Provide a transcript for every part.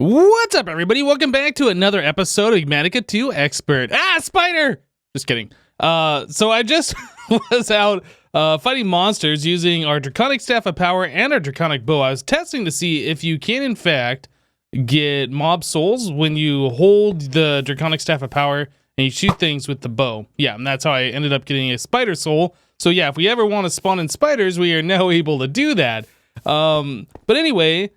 What's up, everybody? Welcome back to another episode of Enigmatica 2 Expert. Spider! Just kidding. So I just was out fighting monsters using our Draconic Staff of Power and our Draconic Bow. I was testing to see if you can, in fact, get mob souls when you hold the Draconic Staff of Power and you shoot things with the bow. Yeah, and that's how I ended up getting a spider soul. So yeah, if we ever want to spawn in spiders, we are now able to do that. But anyway,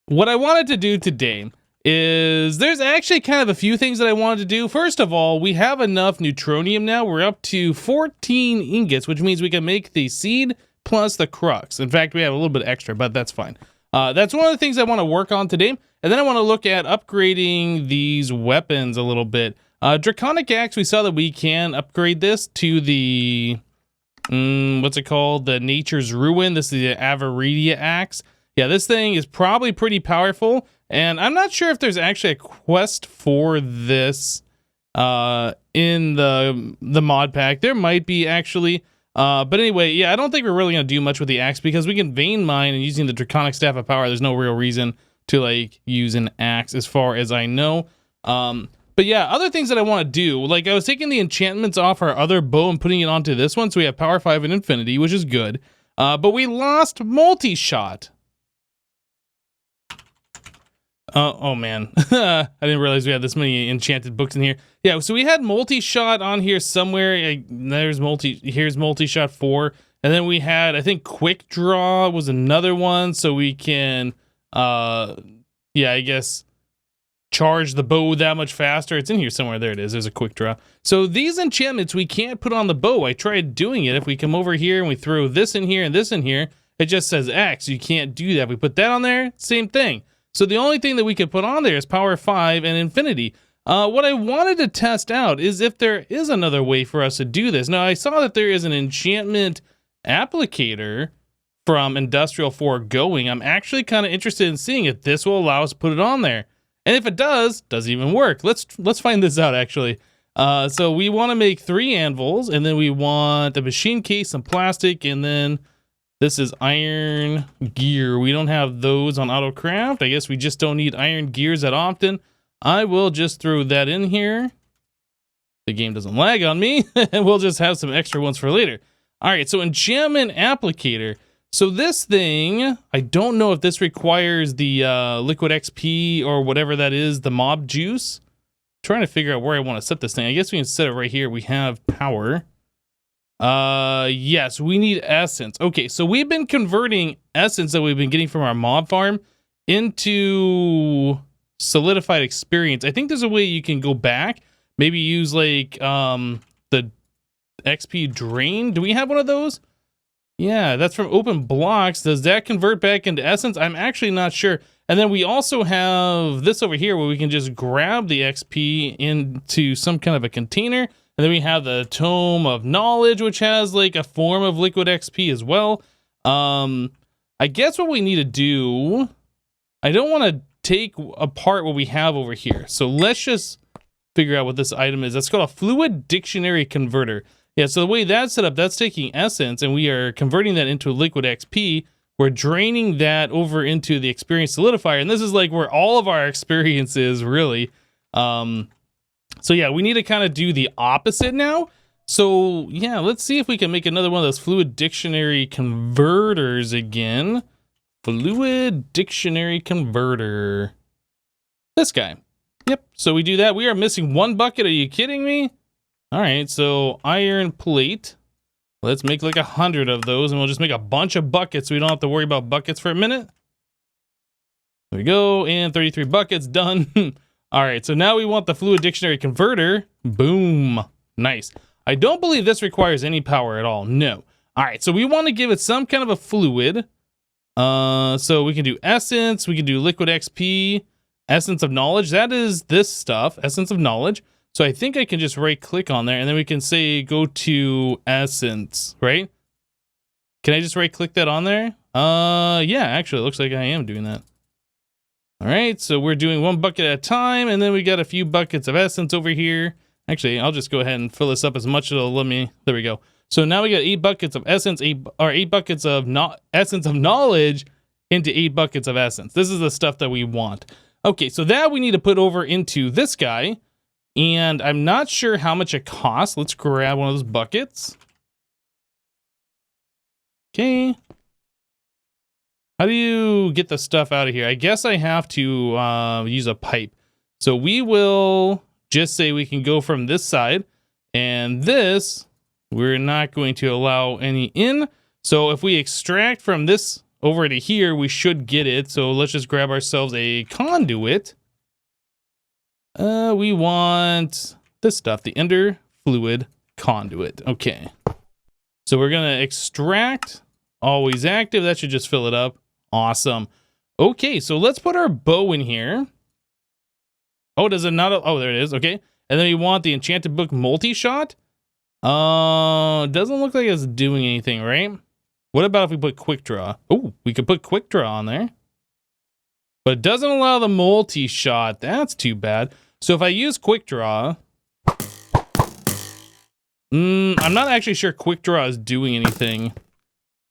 what I wanted to do today is there's actually kind of a few things that I wanted to do. First of all, we have enough Neutronium now. We're up to 14 ingots, which means we can make the seed plus the crux. In fact, we have a little bit extra, but that's fine. That's one of the things I want to work on today. And then I want to look at upgrading these weapons a little bit. Draconic Axe, we saw that we can upgrade this to the, what's it called? The Nature's Ruin. This is the Avaridia Axe. Yeah, this thing is probably pretty powerful, and I'm not sure if there's actually a quest for this in the mod pack. There might be, actually. But anyway, yeah, I don't think we're really going to do much with the axe because we can vein mine, and using the Draconic Staff of Power, there's no real reason to, like, use an axe as far as I know. But yeah, other things that I want to do, like I was taking the enchantments off our other bow and putting it onto this one, so we have Power 5 and Infinity, which is good. But we lost multi-shot. Oh man, I didn't realize we had this many enchanted books in here. Yeah, so we had multi-shot on here somewhere. Here's multi-shot 4. And then we had, I think, quick draw was another one, so we can, yeah, I guess, charge the bow that much faster. It's in here somewhere. There it is. There's a quick draw. So these enchantments we can't put on the bow. I tried doing it. If we come over here and we throw this in here and this in here, it just says X. You can't do that. We put that on there, same thing. So the only thing that we could put on there is Power 5 and Infinity. What I wanted to test out is if there is another way for us to do this. Now, I saw that there is an enchantment applicator from Industrial Foregoing. I'm actually kind of interested in seeing if this will allow us to put it on there. And if it does it even work? Let's find this out, actually. So we want to make 3 anvils, and then we want a machine case, some plastic, and then this is iron gear. We don't have those on AutoCraft. I guess we just don't need iron gears that often. I will just throw that in here. The game doesn't lag on me. And we'll just have some extra ones for later. All right, so enchantment applicator. So this thing, I don't know if this requires the liquid XP or whatever that is, the mob juice. I'm trying to figure out where I want to set this thing. I guess we can set it right here. We have power. Yes, we need essence. Okay, so we've been converting essence that we've been getting from our mob farm into solidified experience. I think there's a way you can go back, maybe use like the XP drain. Do we have one of those? Yeah, that's from open blocks. Does that convert back into essence? I'm actually not sure. And then we also have this over here where we can just grab the XP into some kind of a container. And then we have the Tome of Knowledge, which has like a form of liquid XP as well. I guess what we need to do, I don't want to take apart what we have over here. So let's just figure out what this item is. That's called a Fluid Dictionary Converter. Yeah, so the way that's set up, that's taking essence and we are converting that into liquid XP. We're draining that over into the experience solidifier. And this is like where all of our experience is, really. So yeah, we need to kind of do the opposite now. So yeah, let's see if we can make another one of those Fluid Dictionary Converters again. Fluid Dictionary Converter. This guy. Yep, so we do that. We are missing 1 bucket. Are you kidding me? All right, so iron plate. Let's make like 100 of those, and we'll just make a bunch of buckets so we don't have to worry about buckets for a minute. There we go, and 33 buckets, done. All right, so now we want the Fluid Dictionary Converter. Boom. Nice. I don't believe this requires any power at all. No. All right, so we want to give it some kind of a fluid. So we can do Essence. We can do Liquid XP. Essence of Knowledge. That is this stuff. Essence of Knowledge. So I think I can just right-click on there, and then we can say go to Essence, right? Can I just right-click that on there? Yeah, actually, it looks like I am doing that. All right, so we're doing 1 bucket at a time, and then we got a few buckets of essence over here. Actually, I'll just go ahead and fill this up as much as it'll let me. There we go. So now we got 8 buckets of essence, 8 buckets of essence of knowledge into 8 buckets of essence. This is the stuff that we want. Okay, so that we need to put over into this guy. And I'm not sure how much it costs. Let's grab one of those buckets. Okay. How do you get the stuff out of here? I guess I have to use a pipe. So we will just say we can go from this side. And this, we're not going to allow any in. So if we extract from this over to here, we should get it. So let's just grab ourselves a conduit. We want this stuff, the ender fluid conduit. Okay. So we're going to extract, always active. That should just fill it up. Awesome. Okay, so let's put our bow in here. Oh, does it not? Oh, there it is. Okay. And then we want the enchanted book multi-shot. Doesn't look like it's doing anything, right? What about if we put quick draw? Oh, we could put quick draw on there. But it doesn't allow the multi-shot. That's too bad. So if I use quick draw, I'm not actually sure quick draw is doing anything.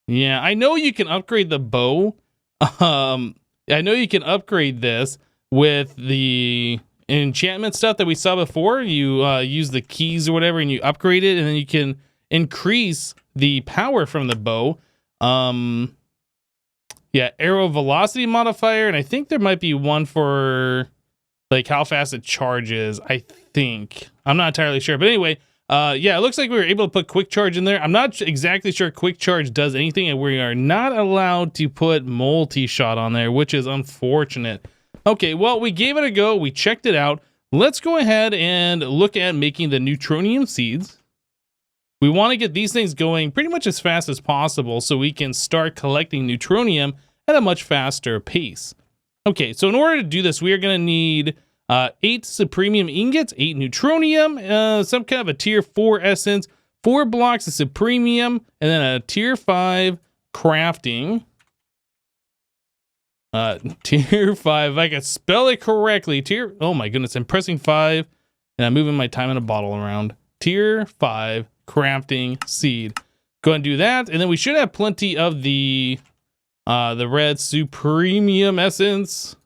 Yeah, I know you can upgrade the bow. I know you can upgrade this with the enchantment stuff that we saw before. You use the keys or whatever and you upgrade it, and then you can increase the power from the bow. Yeah, arrow velocity modifier, and I think there might be one for like how fast it charges. I think I'm not entirely sure, but anyway, yeah, it looks like we were able to put quick charge in there. I'm not exactly sure quick charge does anything, and we are not allowed to put multi-shot on there, which is unfortunate. Okay, well, we gave it a go. We checked it out. Let's go ahead and look at making the Neutronium seeds. We want to get these things going pretty much as fast as possible so we can start collecting Neutronium at a much faster pace. Okay, so in order to do this, we are going to need 8 Supremium ingots, 8 Neutronium, some kind of a tier 4 essence, 4 blocks of Supremium, and then a tier 5 crafting. Tier 5, if I can spell it correctly, oh my goodness, I'm pressing 5, and I'm moving my time in a bottle around. Tier 5 crafting seed. Go ahead and do that, and then we should have plenty of the red Supremium essence.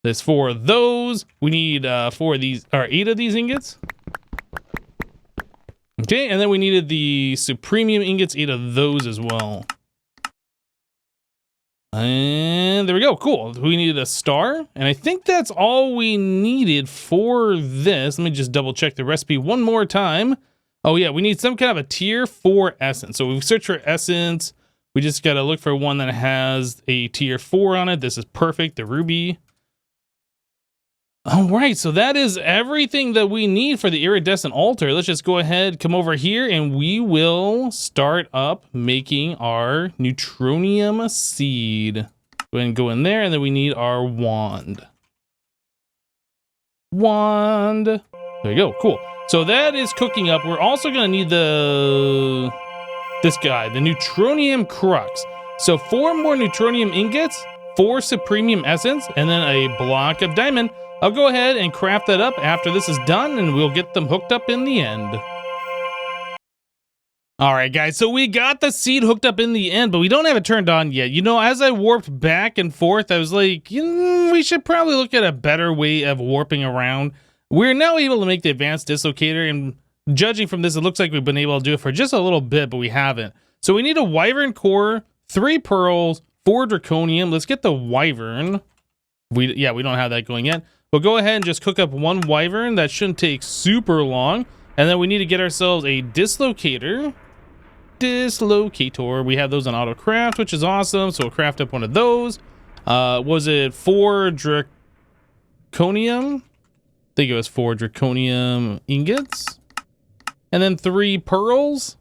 There's 4 of those. We need 4 of these, or 8 of these ingots. Okay, and then we needed the Supremium ingots, 8 of those as well. And there we go. Cool. We needed a star, and I think that's all we needed for this. Let me just double check the recipe one more time. Oh yeah, we need some kind of a tier 4 essence. So we've searched for essence. We just got to look for one that has a tier 4 on it. This is perfect, the ruby. All right, so that is everything that we need for the iridescent altar. Let's just go ahead, come over here, and we will start up making our Neutronium seed. Go ahead and go in there, and then we need our wand. Wand. There we go, cool. So that is cooking up. We're also gonna need this guy, the Neutronium crux. So 4 more Neutronium ingots, 4 Supremium essence, and then a block of diamond. I'll go ahead and craft that up after this is done, and we'll get them hooked up in the end. All right, guys, so we got the seed hooked up in the end, but we don't have it turned on yet. You know, as I warped back and forth, I was like, we should probably look at a better way of warping around. We're now able to make the advanced dislocator, and judging from this, it looks like we've been able to do it for just a little bit, but we haven't. So we need a wyvern core, 3 pearls, 4 draconium. Let's get the wyvern. We don't have that going yet. We'll go ahead and just cook up 1 wyvern. That shouldn't take super long. And then we need to get ourselves a dislocator. Dislocator. We have those on auto craft, which is awesome. So we'll craft up one of those. Was it 4 draconium? I think it was 4 draconium ingots. And then 3 pearls.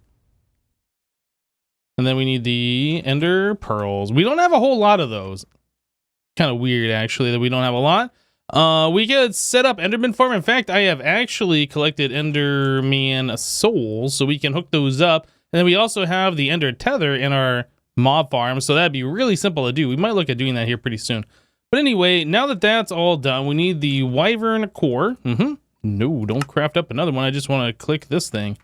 And then we need the ender pearls. We don't have a whole lot of those. Kind of weird, actually, that we don't have a lot. We could set up Enderman farm. In fact, I have actually collected Enderman souls, so we can hook those up. And then we also have the Ender tether in our mob farm, so that'd be really simple to do. We might look at doing that here pretty soon. But anyway, now that that's all done, we need the wyvern core. No, don't craft up another one. I just want to click this thing.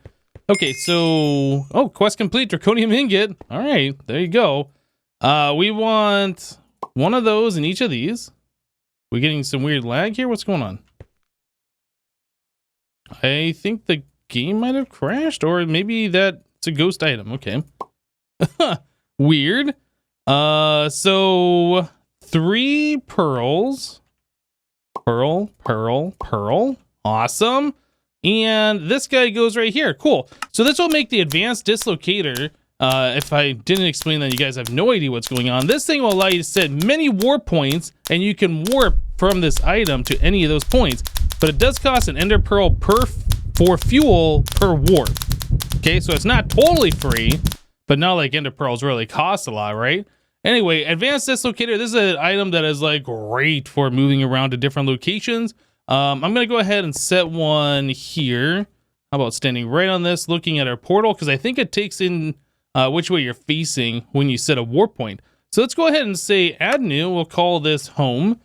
Okay, so quest complete, draconium ingot. All right, there you go. We want one of those in each of these. We're getting some weird lag here. What's going on? I think the game might have crashed, or maybe that's a ghost item. Okay. Weird. So 3 pearls. Pearl. Awesome. And this guy goes right here. Cool. So this will make the advanced dislocator. If I didn't explain that, you guys have no idea what's going on. This thing will allow you to set many warp points, and you can warp from this item to any of those points. But it does cost an ender pearl for fuel per warp. Okay, so it's not totally free, but not like ender pearls really cost a lot, right? Anyway, advanced dislocator, this is an item that is like great for moving around to different locations. I'm gonna go ahead and set one here. How about standing right on this, looking at our portal, because I think it takes in which way you're facing when you set a warp point. So let's go ahead and say add new. We'll call this home.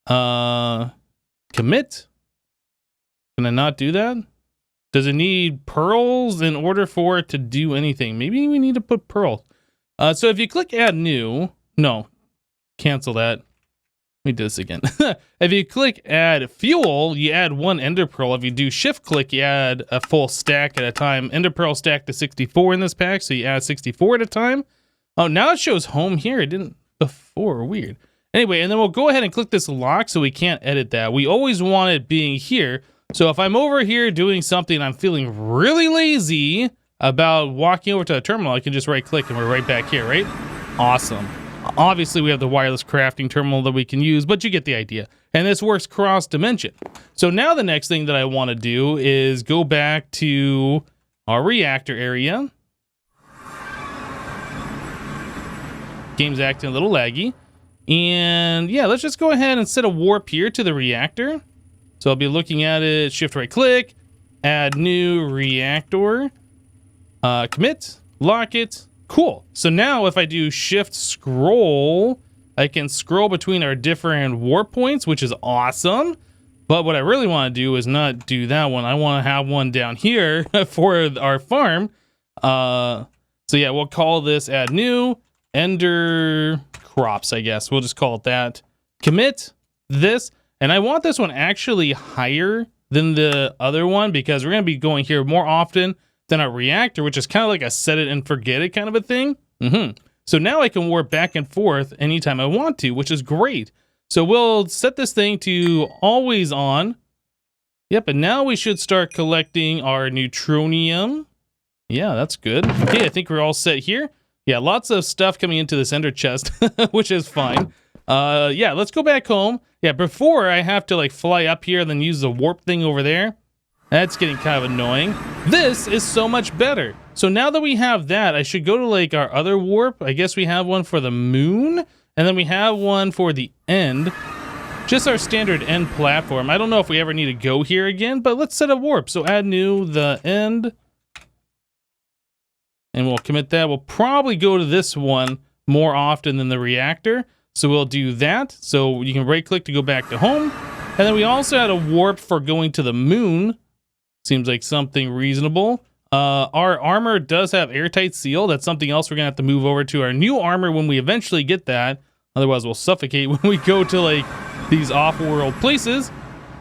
Commit. Can I not do that? Does it need pearls in order for it to do anything? Maybe we need to put pearls. So if you click add new, no, cancel that. Let me do this again. If you click add fuel, you add 1 ender pearl. If you do shift click, you add a full stack at a time. Ender pearl stack to 64 in this pack, so you add 64 at a time. Oh, now it shows home here. It didn't before. Weird. Anyway, and then we'll go ahead and click this lock so we can't edit that. We always want it being here. So if I'm over here doing something and I'm feeling really lazy about walking over to a terminal, I can just right click and we're right back here, right? Awesome. Obviously, we have the wireless crafting terminal that we can use, but you get the idea. And this works cross-dimension. So now the next thing that I want to do is go back to our reactor area. Game's acting a little laggy. And yeah, let's just go ahead and set a warp here to the reactor. So I'll be looking at it, shift right click, add new reactor, commit, lock it. Cool. So now if I do shift scroll, I can scroll between our different warp points, which is awesome. But what I really want to do is not do that one. I want to have one down here for our farm. So yeah, we'll call this add new ender crops, I guess. We'll just call it that. Commit this. And I want this one actually higher than the other one because we're going to be going here more often than our reactor, which is kind of like a set it and forget it kind of a thing. So now I can warp back and forth anytime I want to, which is great. So we'll set this thing to always on. Yep, and now we should start collecting our Neutronium. Yeah, that's good. Okay, I think we're all set here. Yeah, lots of stuff coming into this ender chest, which is fine. Yeah, let's go back home. Yeah, before I have to like fly up here and then use the warp thing over there. That's getting kind of annoying. This is so much better. So now that we have that, I should go to like our other warp. I guess we have one for the moon, and then we have one for the end. Just our standard end platform. I don't know if we ever need to go here again, but let's set a warp. So add new, the end. And we'll commit that. We'll probably go to this one more often than the reactor. So we'll do that. So you can right click to go back to home. And then we also had a warp for going to the moon. Seems like something reasonable. Our armor does have airtight seal. That's something else we're gonna have to move over to our new armor when we eventually get that. Otherwise we'll suffocate when we go to like these off-world places.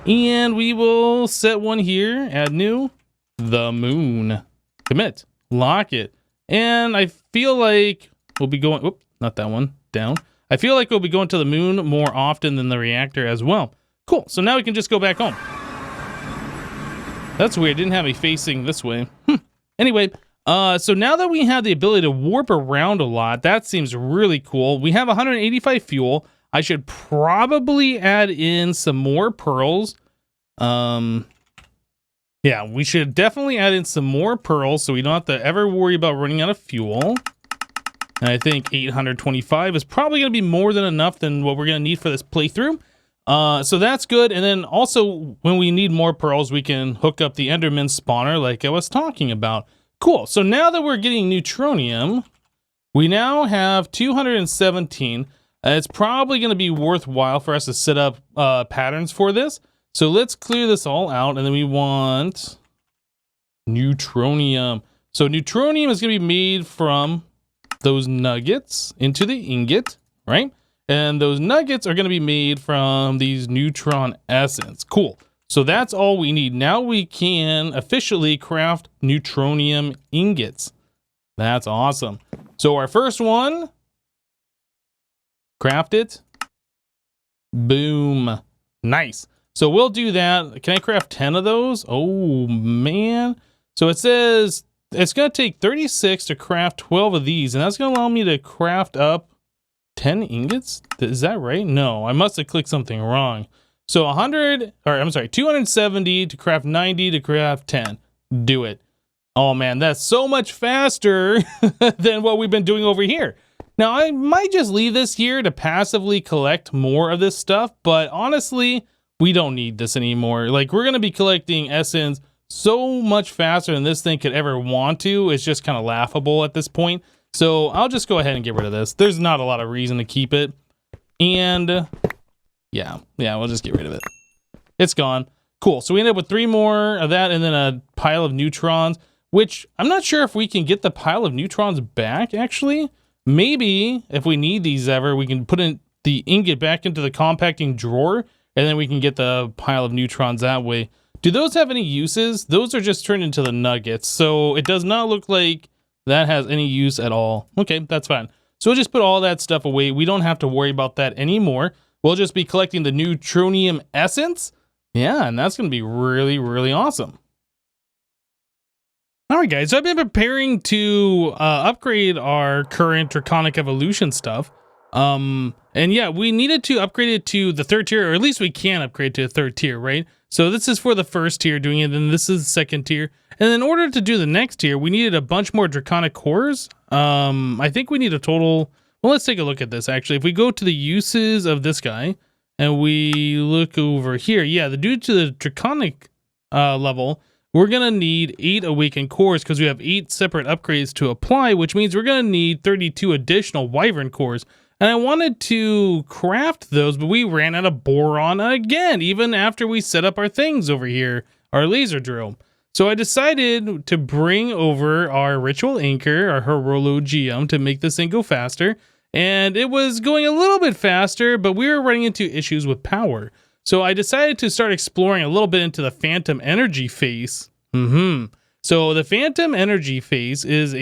And we will set one here, add new, the moon. Commit, lock it. And I feel like we'll be going, whoop, not that one, down. I feel like we'll be going to the moon more often than the reactor as well. Cool, so now we can just go back home. That's weird, didn't have me facing this way. Anyway, so now that we have the ability to warp around a lot, that seems really cool. We have 185 fuel. I should probably add in some more pearls. Yeah, we should definitely add in some more pearls so we don't have to ever worry about running out of fuel. And I think 825 is probably going to be more than enough than what we're going to need for this playthrough. So that's good. And then also when we need more pearls, we can hook up the Enderman spawner like I was talking about. Cool. So now that we're getting Neutronium, we now have 217. It's probably going to be worthwhile for us to set up patterns for this. So let's clear this all out. And then we want Neutronium. So Neutronium is going to be made from those nuggets into the ingot, right? And those nuggets are going to be made from these neutron essence. Cool. So that's all we need. Now we can officially craft neutronium ingots. That's awesome. So our first one, craft it. Boom. Nice. So we'll do that. Can I craft 10 of those? Oh, man. So it says it's going to take 36 to craft 12 of these. And that's going to allow me to craft up 10 ingots? Is that right? No, I must have clicked something wrong. So 270 to craft 90 to craft 10. Do it. Oh man, that's so much faster than what we've been doing over here. Now I might just leave this here to passively collect more of this stuff, but honestly, we don't need this anymore. Like, we're going to be collecting essence so much faster than this thing could ever want to. It's just kind of laughable at this point. So I'll just go ahead and get rid of this. There's not a lot of reason to keep it. And yeah, we'll just get rid of it. It's gone. Cool. So we end up with 3 more of that and then a pile of neutrons, which I'm not sure if we can get the pile of neutrons back, actually. Maybe if we need these ever, we can put in the ingot back into the compacting drawer and then we can get the pile of neutrons that way. Do those have any uses? Those are just turned into the nuggets. So it does not look like that has any use at all. Okay, that's fine. So we'll just put all that stuff away. We don't have to worry about that anymore. We'll just be collecting the neutronium essence. Yeah, and that's going to be really, really awesome. All right, guys. So I've been preparing to upgrade our current Draconic Evolution stuff. And yeah, we needed to upgrade it to the 3rd tier, or at least we can upgrade to the 3rd tier, right? So this is for the 1st tier doing it, and this is the 2nd tier. And in order to do the next tier, we needed a bunch more Draconic cores. I think we need a total... Well, let's take a look at this, actually. If we go to the uses of this guy, and we look over here, yeah, due to the Draconic level, we're going to need 8 awakened cores because we have 8 separate upgrades to apply, which means we're going to need 32 additional Wyvern cores. And I wanted to craft those, but we ran out of boron again, even after we set up our things over here, our laser drill. So I decided to bring over our ritual anchor, our horologium, to make this thing go faster. And it was going a little bit faster, but we were running into issues with power. So I decided to start exploring a little bit into the phantom energy phase. So the phantom energy phase is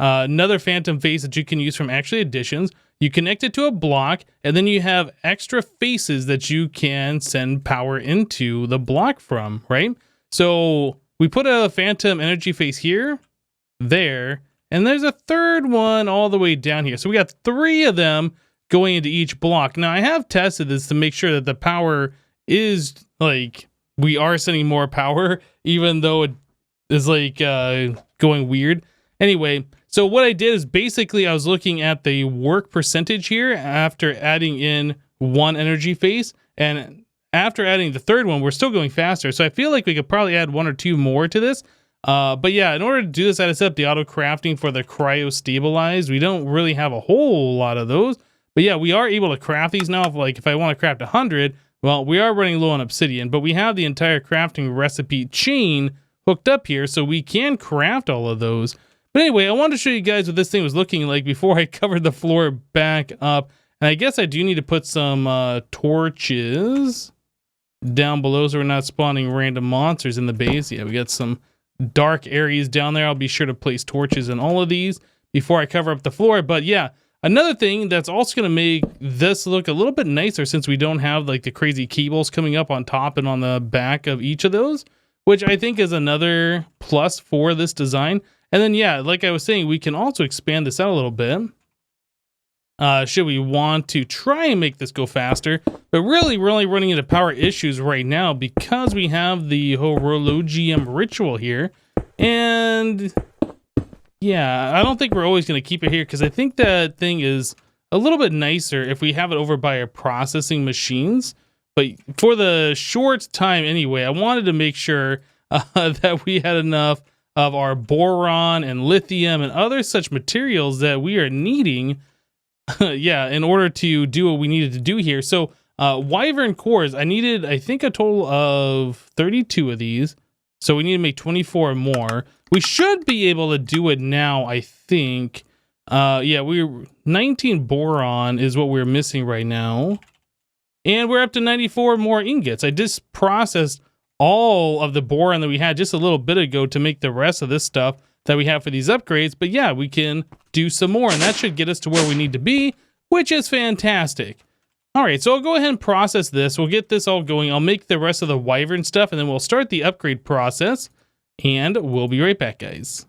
another phantom phase that you can use from actually additions. You connect it to a block, and then you have extra faces that you can send power into the block from, right? So we put a phantom energy phase here, there, and there's a 3rd one all the way down here. So we got 3 of them going into each block. Now I have tested this to make sure that the power is like, we are sending more power, even though it is like going weird. Anyway, so what I did is basically I was looking at the work percentage here after adding in 1 energy phase, and after adding the 3rd one, we're still going faster. So I feel like we could probably add 1 or 2 more to this. But yeah, in order to do this, I set up the auto crafting for the cryo stabilized. We don't really have a whole lot of those, but yeah, we are able to craft these now. If I want to craft 100, well, we are running low on obsidian, but we have the entire crafting recipe chain hooked up here, so we can craft all of those. But anyway, I wanted to show you guys what this thing was looking like before I covered the floor back up. And I guess I do need to put some torches down below so we're not spawning random monsters in the base. Yeah, we got some dark areas down there. I'll be sure to place torches in all of these before I cover up the floor. But yeah, another thing that's also going to make this look a little bit nicer, since we don't have like the crazy cables coming up on top and on the back of each of those, which I think is another plus for this design. And then yeah, like I was saying, we can also expand this out a little bit. Should we want to try and make this go faster, but really we're only running into power issues right now because we have the horologium ritual here. And yeah, I don't think we're always going to keep it here, because I think that thing is a little bit nicer if we have it over by our processing machines. But for the short time anyway, I wanted to make sure that we had enough of our boron and lithium and other such materials that we are needing yeah, in order to do what we needed to do here. So Wyvern cores, I needed, I think, a total of 32 of these. So we need to make 24 more. We should be able to do it now, I think. Yeah, we're 19 boron is what we're missing right now. And we're up to 94 more ingots. I just processed all of the boron that we had just a little bit ago to make the rest of this stuff that we have for these upgrades. But yeah, we can do some more, and that should get us to where we need to be, which is fantastic. All right, so I'll go ahead and process this. We'll get this all going. I'll make the rest of the wyvern stuff, and then we'll start the upgrade process, and we'll be right back, guys.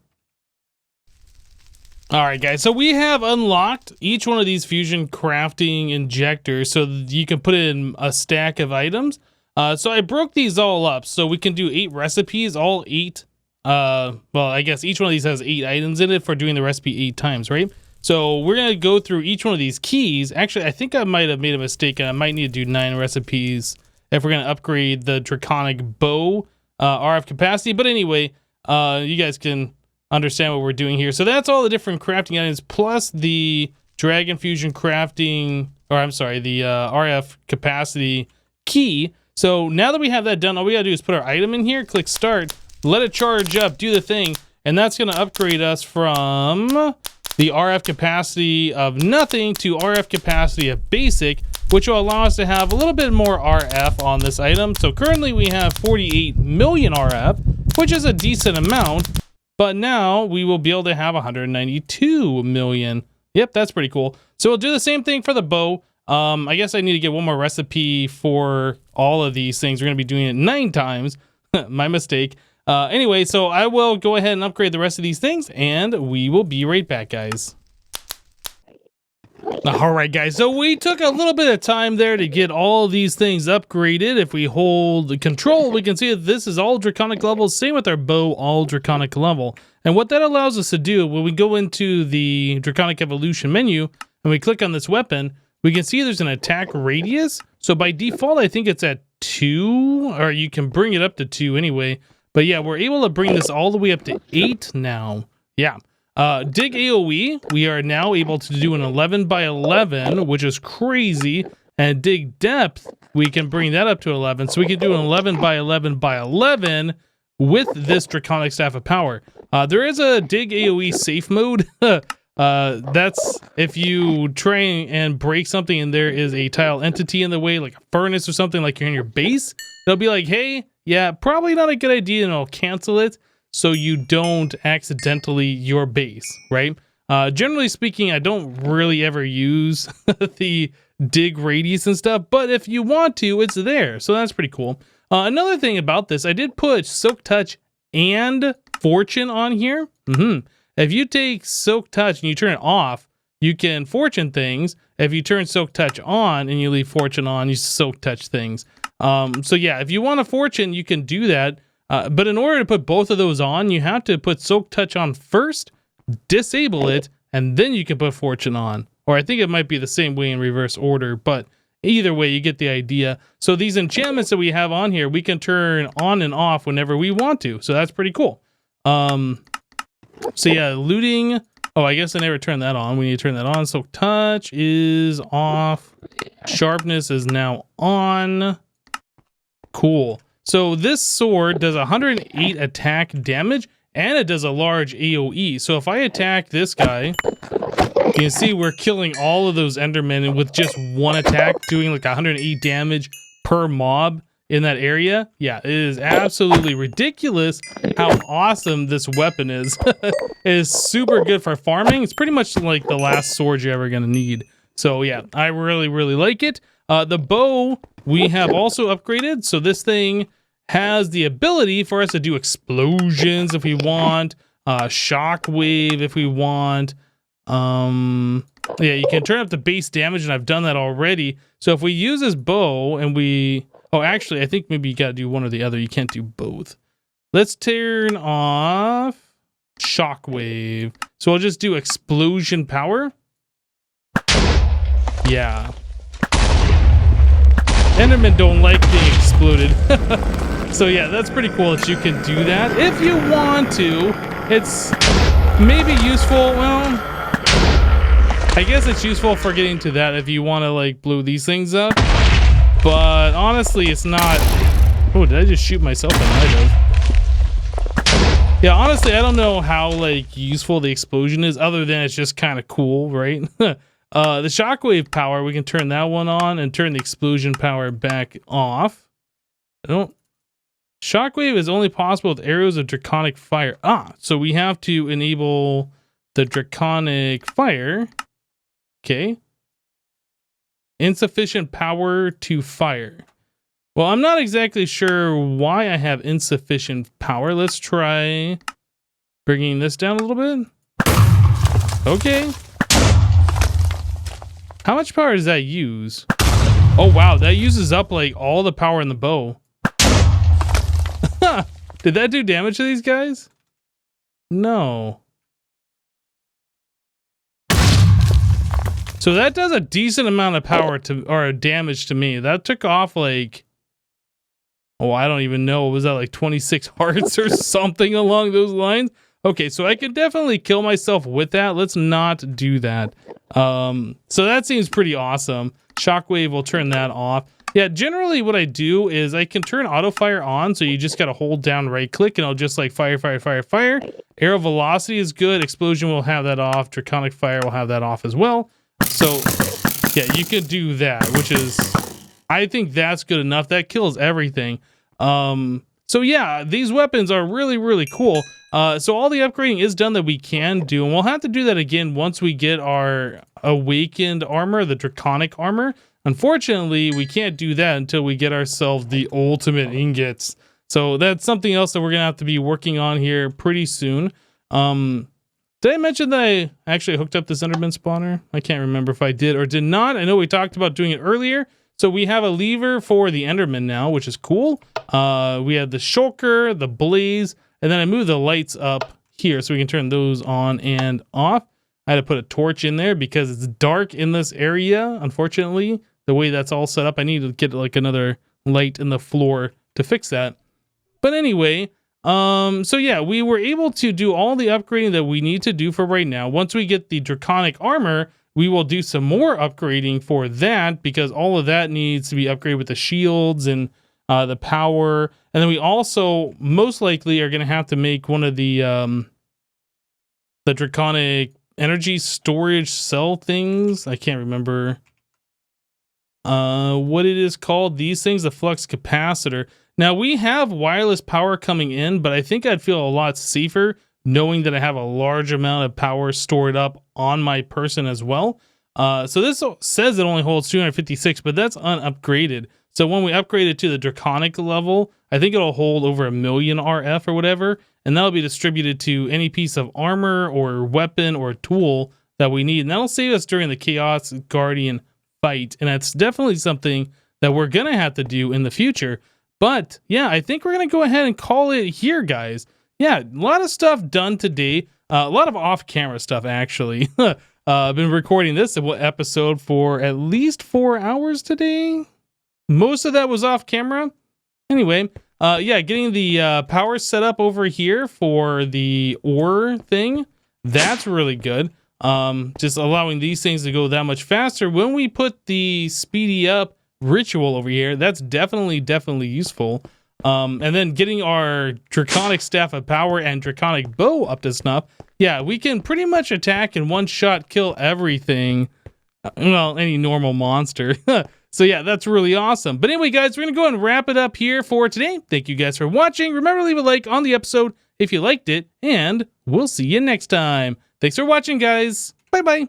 All right, guys, so we have unlocked each one of these fusion crafting injectors so that you can put in a stack of items. So I broke these all up so we can do 8 recipes, all 8. Well, I guess each one of these has 8 items in it for doing the recipe 8 times, right? So we're going to go through each one of these keys. Actually, I think I might have made a mistake, and I might need to do 9 recipes if we're going to upgrade the Draconic Bow RF capacity. But anyway, you guys can understand what we're doing here. So that's all the different crafting items plus the Dragon Fusion crafting, or I'm sorry, the RF capacity key. So now that we have that done, all we gotta do is put our item in here, click start, let it charge up, do the thing, and that's gonna upgrade us from the RF capacity of nothing to RF capacity of basic, which will allow us to have a little bit more RF on this item. So currently we have 48 million RF, which is a decent amount. But now we will be able to have 192 million. Yep, that's pretty cool. So we'll do the same thing for the bow. I guess I need to get one more recipe for all of these things. We're going to be doing it 9 times. My mistake. Anyway, so I will go ahead and upgrade the rest of these things, and we will be right back, guys. All right, guys, so we took a little bit of time there to get all these things upgraded. If we hold the control, we can see that this is all Draconic level. Same with our bow, all Draconic level. And what that allows us to do, when we go into the Draconic Evolution menu and we click on this weapon, we can see there's an attack radius. So by default, I think it's at 2, or you can bring it up to 2 anyway. But yeah, we're able to bring this all the way up to 8 now. Yeah. Dig AoE, we are now able to do an 11 by 11, which is crazy. And dig depth, we can bring that up to 11. So we can do an 11 by 11 by 11 with this Draconic Staff of Power. There is a dig AoE safe mode. That's if you try and break something and there is a tile entity in the way, like a furnace or something, like you're in your base, it'll be like, hey, yeah, probably not a good idea, and it'll cancel it. So you don't accidentally your base, right? Generally speaking, I don't really ever use the dig radius and stuff, but if you want to, it's there. So that's pretty cool. Another thing about this, I did put Silk Touch and Fortune on here. If you take Silk Touch and you turn it off, you can fortune things. If you turn Silk Touch on and you leave Fortune on, you Silk Touch things. So yeah, if you want a fortune, you can do that. But in order to put both of those on, you have to put Silk Touch on first, disable it, and then you can put Fortune on. Or I think it might be the same way in reverse order, but either way, you get the idea. So these enchantments that we have on here, we can turn on and off whenever we want to. So that's pretty cool. So yeah, looting. Oh, I guess I never turned that on. We need to turn that on. Silk Touch is off. Sharpness is now on. Cool. So this sword does 108 attack damage, and it does a large AoE. So if I attack this guy, you can see we're killing all of those Endermen with just one attack, doing like 108 damage per mob in that area. Yeah, it is absolutely ridiculous how awesome this weapon is. It is super good for farming. It's pretty much like the last sword you're ever going to need. So yeah, I really, really like it. The bow we have also upgraded. So this thing has the ability for us to do explosions if we want, shockwave if we want. Yeah, you can turn up the base damage, and I've done that already. So if we use this bow and we... Oh, actually, I think maybe you got to do one or the other. You can't do both. Let's turn off shockwave. So I'll just do explosion power. Yeah. Endermen don't like being exploded. So yeah, that's pretty cool that you can do that. If you want to, it's maybe useful. Well, I guess it's useful for getting to that if you want to like blow these things up. But honestly, it's not... Oh, did I just shoot myself? I might have. Yeah, honestly, I don't know how like useful the explosion is, other than it's just kind of cool, right? The shockwave power, we can turn that one on and turn the explosion power back off. I don't. Shockwave is only possible with arrows of draconic fire. So we have to enable the draconic fire. Okay. Insufficient power to fire. Well, I'm not exactly sure why I have insufficient power. Let's try bringing this down a little bit. Okay. How much power does that use? Oh, wow. That uses up like all the power in the bow. Did that do damage to these guys? No. So that does a decent amount of power to, or damage to me. That took off like, oh, I don't even know. Was that like 26 hearts or something along those lines? Okay, so I could definitely kill myself with that. Let's not do that. So that seems pretty awesome. Shockwave will turn that off. Yeah, generally what I do is I can turn auto fire on, so you just gotta hold down right click and it'll just like fire, fire, fire, fire. Arrow velocity is good. Explosion will have that off. Draconic fire will have that off as well. So yeah, you could do that, which is, I think that's good enough. That kills everything. So yeah, these weapons are really, really cool. So all the upgrading is done that we can do, and we'll have to do that again once we get our awakened armor, the draconic armor. Unfortunately, we can't do that until we get ourselves the ultimate ingots. So that's something else that we're gonna have to be working on here pretty soon. Did I mention that I actually hooked up this Enderman spawner? I can't remember if I did or did not. I know we talked about doing it earlier. So we have a lever for the Enderman now, which is cool. We have the shulker, the blaze, and then I moved the lights up here so we can turn those on and off. I had to put a torch in there because it's dark in this area, unfortunately. The way that's all set up, I need to get like another light in the floor to fix that. But anyway, so yeah, we were able to do all the upgrading that we need to do for right now. Once we get the draconic armor, we will do some more upgrading for that because all of that needs to be upgraded with the shields and the power. And then we also most likely are going to have to make one of the draconic energy storage cell things. I can't remember what it is called. These things, the flux capacitor. Now we have wireless power coming in, but I think I'd feel a lot safer knowing that I have a large amount of power stored up on my person as well. So this says it only holds 256, but that's unupgraded. So when we upgrade it to the draconic level, I think it'll hold over 1,000,000 RF or whatever, and that'll be distributed to any piece of armor or weapon or tool that we need. And that'll save us during the Chaos Guardian fight. And that's definitely something that we're going to have to do in the future. But yeah, I think we're going to go ahead and call it here, guys. Yeah, a lot of stuff done today. A lot of off-camera stuff, actually. I've been recording this episode for at least 4 hours today. Most of that was off-camera. Anyway, yeah, getting the power set up over here for the ore thing. That's really good. Just allowing these things to go that much faster. When we put the speedy up ritual over here, that's definitely useful. And then getting our draconic staff of power and draconic bow up to snuff. Yeah, we can pretty much attack and one shot kill everything. Well, any normal monster. So yeah, that's really awesome. But anyway, guys, we're going to go and wrap it up here for today. Thank you guys for watching. Remember to leave a like on the episode if you liked it, and we'll see you next time. Thanks for watching, guys. Bye-bye.